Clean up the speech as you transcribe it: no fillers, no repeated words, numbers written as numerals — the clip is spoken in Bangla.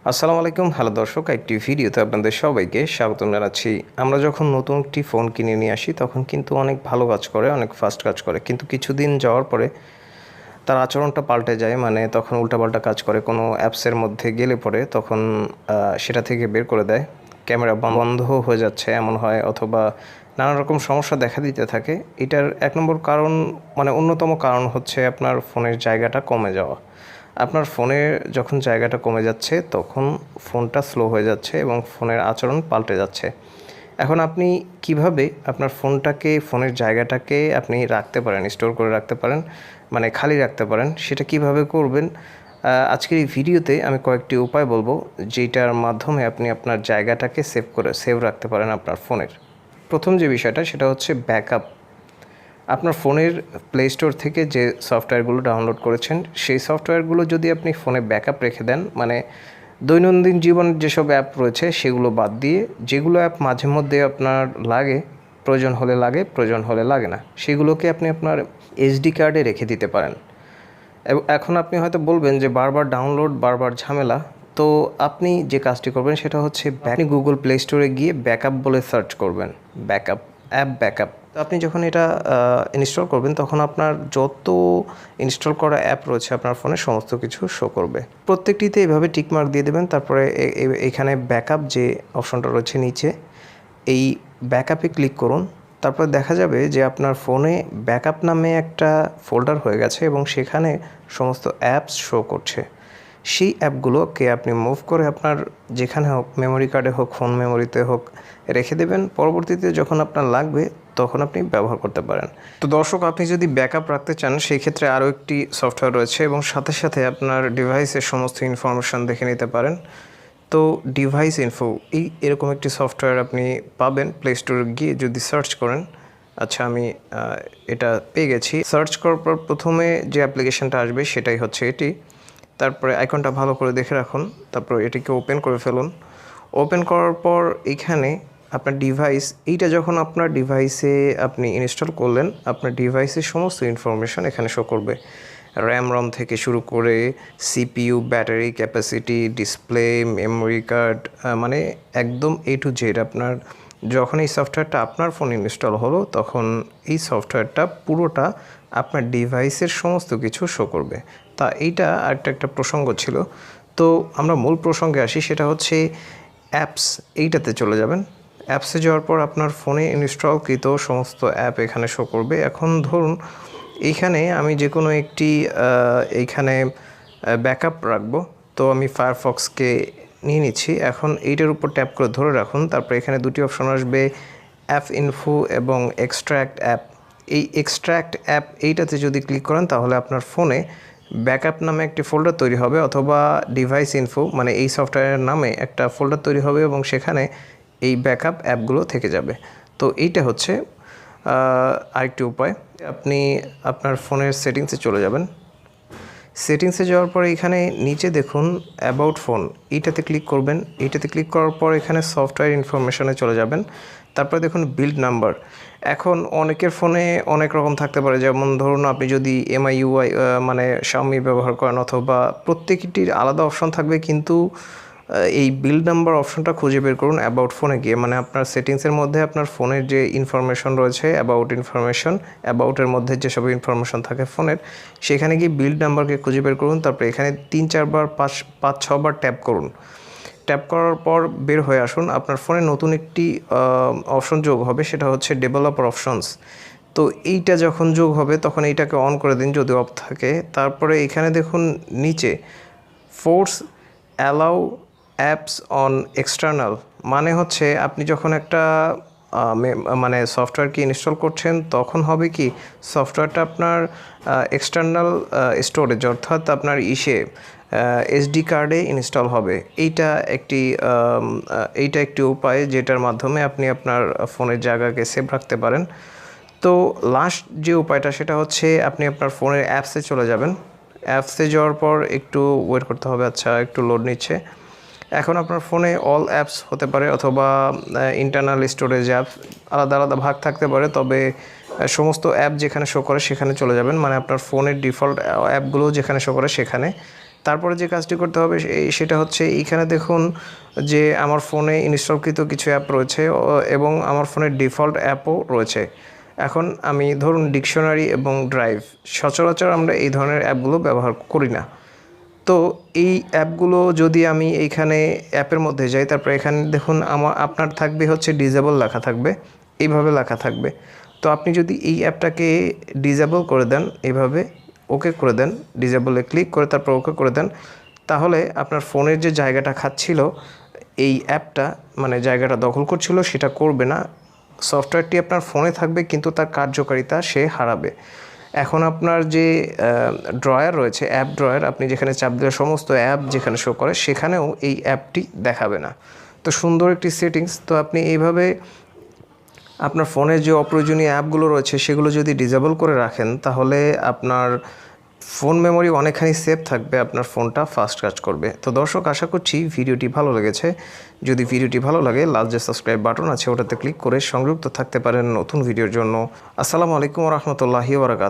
আসসালামু আলাইকুম হ্যালো দর্শক, একটি ভিডিওতে আপনাদের সবাইকে স্বাগতম জানাচ্ছি। আমরা যখন নতুন একটি ফোন কিনে নিয়ে আসি তখন কিন্তু অনেক ভালো কাজ করে, অনেক ফাস্ট কাজ করে, কিন্তু কিছুদিন যাওয়ার পরে তার আচরণটা পাল্টে যায়। মানে তখন উল্টাপাল্টা কাজ করে, কোনো অ্যাপসের মধ্যে গেলে পরে তখন সেটা থেকে বের করে দেয়, ক্যামেরা বন্ধ হয়ে যাচ্ছে এমন হয়, অথবা নানা রকম সমস্যা দেখা দিতে থাকে। এটার এক নম্বর কারণ, মানে অন্যতম কারণ হচ্ছে আপনার ফোনের জায়গাটা কমে যাওয়া। আপনার ফোনে যখন জায়গাটা কমে যাচ্ছে তখন ফোনটা স্লো হয়ে যাচ্ছে এবং ফোনের আচরণ পাল্টে যাচ্ছে। এখন আপনি কিভাবে আপনার ফোনের জায়গাটাকে আপনি রাখতে পারেন, স্টোর করে রাখতে পারেন, মানে খালি রাখতে পারেন, সেটা কিভাবে করবেন আজকের এই ভিডিওতে আমি কয়েকটি উপায় বলবো, যেটার মাধ্যমে আপনি আপনার জায়গাটাকে সেভ রাখতে পারেন আপনার ফোনের। প্রথম যে বিষয়টা সেটা হচ্ছে ব্যাকআপ। আপনার ফোনের প্লে স্টোর থেকে যে সফটওয়্যারগুলো ডাউনলোড করেছেন সেই সফটওয়্যারগুলো যদি আপনি ফোনে ব্যাকআপ রেখে দেন, মানে দৈনন্দিন জীবনের যেসব অ্যাপ রয়েছে সেগুলো বাদ দিয়ে যেগুলো অ্যাপ মাঝে মধ্যে আপনার লাগে, প্রয়োজন হলে লাগে, প্রয়োজন হলে লাগে না, সেগুলোকে আপনি আপনার এসডি কার্ডে রেখে দিতে পারেন। এখন আপনি হয়তো বলবেন যে বারবার ডাউনলোড, বারবার ঝামেলা। তো আপনি যে কাজটি করবেন সেটা হচ্ছে আপনি গুগল প্লে স্টোরে গিয়ে ব্যাকআপ বলে সার্চ করবেন, ব্যাকআপ, অ্যাপ ব্যাকআপ। তো আপনি যখন এটা ইনস্টল করবেন তখন আপনার যত ইনস্টল করা অ্যাপ রয়েছে আপনার ফোনে সমস্ত কিছু শো করবে। প্রত্যেকটিতে এভাবে টিকমার্ক দিয়ে দেবেন। তারপরে এখানে ব্যাকআপ যে অপশনটা রয়েছে নিচে, এই ব্যাকআপে ক্লিক করুন। তারপর দেখা যাবে যে আপনার ফোনে ব্যাকআপ নামে একটা ফোল্ডার হয়ে গেছে এবং সেখানে সমস্ত অ্যাপস শো করছে। সেই অ্যাপগুলোকে আপনি মুভ করে আপনার যেখানে হোক, মেমোরি কার্ডে হোক, ফোন মেমোরিতে হোক, রেখে দেবেন। পরবর্তীতে যখন আপনার লাগবে তখন আপনি ব্যবহার করতে পারেন। তো দর্শক, আপনি যদি ব্যাকআপ রাখতে চান সেই ক্ষেত্রে আরও একটি সফটওয়্যার রয়েছে এবং সাথে সাথে আপনার ডিভাইসের সমস্ত ইনফরমেশান দেখে নিতে পারেন। তো ডিভাইস ইনফো এরকম একটি সফটওয়্যার আপনি পাবেন প্লে স্টোরে গিয়ে যদি সার্চ করেন। আচ্ছা, আমি এটা পেয়ে গেছি। সার্চ করার পর প্রথমে যে অ্যাপ্লিকেশনটা আসবে সেটাই হচ্ছে এটি। তারপরে আইকনটা ভালো করে দেখে রাখুন, তারপর এটিকে ওপেন করে ফেলুন। ওপেন করার পর এখানে আপনার ডিভাইস, এইটা যখন আপনার ডিভাইসে আপনি ইনস্টল করলেন আপনার ডিভাইসের সমস্ত ইনফরমেশান এখানে শো করবে। র্যাম রম থেকে শুরু করে CPU, battery capacity, display, memory card, মানে একদম এ টু জেড। আপনার যখন এই সফটওয়্যারটা আপনার ফোনে ইনস্টল হলো তখন এই সফটওয়্যারটা পুরোটা আপনার ডিভাইসের সমস্ত কিছু শো করবে। তা এইটা একটা প্রসঙ্গ ছিল। তো আমরা মূল প্রসঙ্গে আসি, সেটা হচ্ছে অ্যাপস। এইটাতে চলে যাবেন। অ্যাপসে যাওয়ার পর আপনার ফোনে ইনস্টলকৃত সমস্ত অ্যাপ এখানে শো করবে। এখন ধরুন এইখানে আমি যে কোনো একটি এইখানে ব্যাকআপ রাখবো, তো আমি ফায়ারফক্সকে নিয়ে নিচ্ছি। এখন এইটার উপর ট্যাপ করে ধরে রাখুন। তারপর এখানে দুটি অপশন আসবে, অ্যাপ ইনফো এবং এক্সট্র্যাক্ট অ্যাপ। এই এক্সট্র্যাক্ট অ্যাপ এইটাতে যদি ক্লিক করেন তাহলে আপনার ফোনে ব্যাকআপ নামে একটি ফোল্ডার তৈরি হবে, অথবা ডিভাইস ইনফো মানে এই সফটওয়্যারের নামে একটা ফোল্ডার তৈরি হবে এবং সেখানে এই ব্যাকআপ অ্যাপগুলো থেকে যাবে। তো এইটা হচ্ছে আরেকটি উপায়। আপনি আপনার ফোনের সেটিংসে চলে যাবেন। সেটিংসে যাওয়ার পর এখানে নিচে দেখুন অ্যাবাউট ফোন, এইটাতে ক্লিক করবেন। এইটাতে ক্লিক করার পর এখানে সফটওয়্যার ইনফরমেশনে চলে যাবেন। তারপরে দেখুন বিল্ড নাম্বার। এখন অনেকের ফোনে অনেক রকম থাকতে পারে, যেমন ধরুন আপনি যদি MIUI মানে Xiaomi ব্যবহার করেন, অথবা প্রত্যেকটির আলাদা অপশন থাকবে, কিন্তু এই বিল্ড নাম্বার অপশনটা খুঁজে বের করুন অ্যাবাউট ফোনে গিয়ে। মানে আপনার সেটিংসের মধ্যে আপনার ফোনের যে ইনফরমেশন রয়েছে, অ্যাবাউট ইনফরমেশন, অ্যাবাউটের মধ্যে যেসব ইনফরমেশন থাকে ফোনের, সেখানে গিয়ে বিল্ড নাম্বারকে খুঁজে বের করুন। তারপরে এখানে 3-4 বার 5-6 বার ট্যাপ করুন। ট্যাপ করার পর বের হয়ে আসুন। আপনার ফোনে নতুন একটি অপশন যোগ হবে, সেটা হচ্ছে ডেভেলপার অপশনস। তো এইটা যখন যোগ হবে তখন এইটাকে অন করে দিন যদি অফ থাকে। তারপরে এখানে দেখুন নিচে force allow apps on external, মানে হচ্ছে আপনি যখন একটা মানে সফটওয়্যারকে ইনস্টল করছেন তখন হবে কি, সফটওয়্যারটা আপনার এক্সটার্নাল স্টোরেজ, অর্থাৎ আপনার এসডি কার্ডে ইনস্টল হবে। এইটা একটি উপায় যেটার মাধ্যমে আপনি আপনার ফোনের জায়গাকে সেভ রাখতে পারেন। তো লাস্ট যে উপায়টা সেটা হচ্ছে আপনি আপনার ফোনের অ্যাপসে চলে যাবেন। অ্যাপসে যাওয়ার পর একটু ওয়েট করতে হবে। আচ্ছা, একটু লোড নিচ্ছে। এখন আপনার ফোনে অল অ্যাপস হতে পারে, অথবা ইন্টারনাল স্টোরেজ অ্যাপস, আলাদা আলাদা ভাগ থাকতে পারে। তবে সমস্ত অ্যাপ যেখানে শো করে সেখানে চলে যাবেন, মানে আপনার ফোনের ডিফল্ট অ্যাপগুলো যেখানে শো করে সেখানে তারপরে যে কাজটি করতে হবে সেটা হচ্ছে এইখানে দেখুন যে আমার ফোনে ইনস্টলকৃত কিছু অ্যাপ রয়েছে এবং আমার ফোনের ডিফল্ট অ্যাপও রয়েছে। এখন আমি ধরুন ডিকশনারি এবং ড্রাইভ, সচরাচর আমরা এই ধরনের অ্যাপগুলো ব্যবহার করি না। তো এই অ্যাপগুলো যদি আমি এইখানে অ্যাপের মধ্যে যাই, তারপরে এখানে দেখুন আপনার থাকবে হচ্ছে ডিসেবল লেখা থাকবে, এইভাবে লেখা থাকবে। তো আপনি যদি এই অ্যাপটাকে ডিসেবল করে দেন, এইভাবে ওকে করে দেন, ডিসেবলে ক্লিক করে তারপর ওকে করে দেন, তাহলে আপনার ফোনের যে জায়গাটা খাচ্ছিল এই অ্যাপটা, মানে জায়গাটা দখল করছিল, সেটা করবে না। সফটওয়্যারটি আপনার ফোনে থাকবে কিন্তু তার কার্যকারিতা সে হারাবে। এখন আপনার যে ড্রয়ার রয়েছে, অ্যাপ ড্রয়ার, আপনি যেখানে চাপ দিলে সমস্ত অ্যাপ যেখানে শো করে সেখানেও এই অ্যাপটি দেখাবে না। তো সুন্দর একটি সেটিংস। তো আপনি এইভাবে আপনার ফোনে যে অপ্রয়োজনীয় অ্যাপগুলো রয়েছে সেগুলো যদি ডিসেবল করে রাখেন, তাহলে আপনার ফোন মেমোরি অনেকখানি সেভ থাকবে, আপনার ফোনটা ফাস্ট কাজ করবে। তো দর্শক, আশা করছি ভিডিওটি ভালো লেগেছে। যদি ভিডিওটি ভালো লাগে, লাস্ট যে সাবস্ক্রাইব বাটন আছে ওটাতে ক্লিক করে সংযুক্ত থাকতে পারেন নতুন ভিডিওর জন্য। আসসালামু আলাইকুম ওয়া রাহমাতুল্লাহি ওয়া বারাকাতুহু।